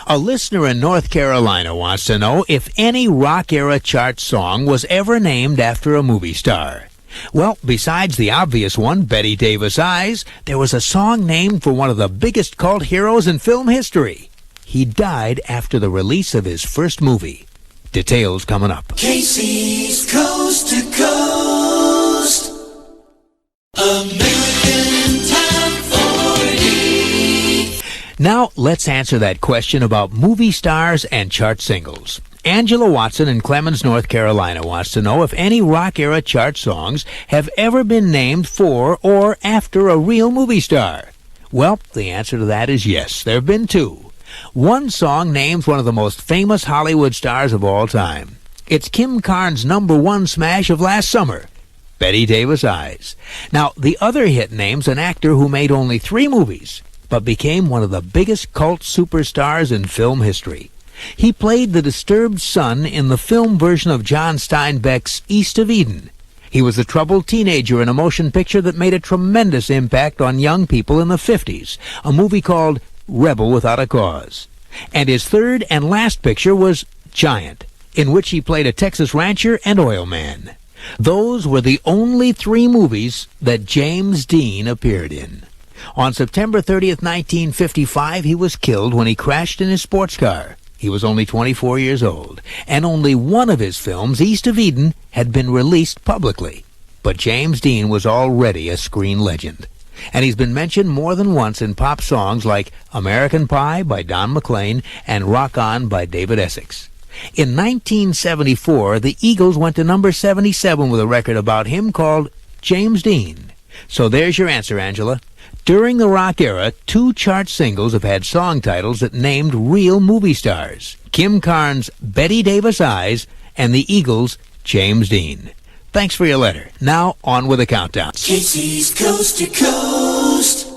A listener in North Carolina wants to know if any rock-era chart song was ever named after a movie star. Well, besides the obvious one, Betty Davis' Eyes, there was a song named for one of the biggest cult heroes in film history. He died after the release of his first movie. Details coming up. Casey's Coast to Coast, American Top 40. Now, let's answer that question about movie stars and chart singles. Angela Watson in Clemens, North Carolina wants to know if any rock-era chart songs have ever been named for or after a real movie star. Well, the answer to that is yes. There have been two. One song names one of the most famous Hollywood stars of all time. It's Kim Carnes' #1 smash of last summer, Betty Davis' Eyes. Now, the other hit names an actor who made only 3 movies, but became one of the biggest cult superstars in film history. He played the disturbed son in the film version of John Steinbeck's East of Eden. He was a troubled teenager in a motion picture that made a tremendous impact on young people in the 50s, a movie called Rebel Without a Cause. And his third and last picture was Giant, in which he played a Texas rancher and oil man. Those were the only 3 movies that James Dean appeared in. On September 30th, 1955, he was killed when he crashed in his sports car. He was only 24 years old, and only one of his films, East of Eden, had been released publicly. But James Dean was already a screen legend, and he's been mentioned more than once in pop songs like American Pie by Don McLean and Rock On by David Essex. In 1974, the Eagles went to number 77 with a record about him called James Dean. So there's your answer, Angela. During the rock era, 2 chart singles have had song titles that named real movie stars. Kim Carnes' Betty Davis' Eyes and the Eagles' James Dean. Thanks for your letter. Now, on with the countdown. Casey's Coast to Coast.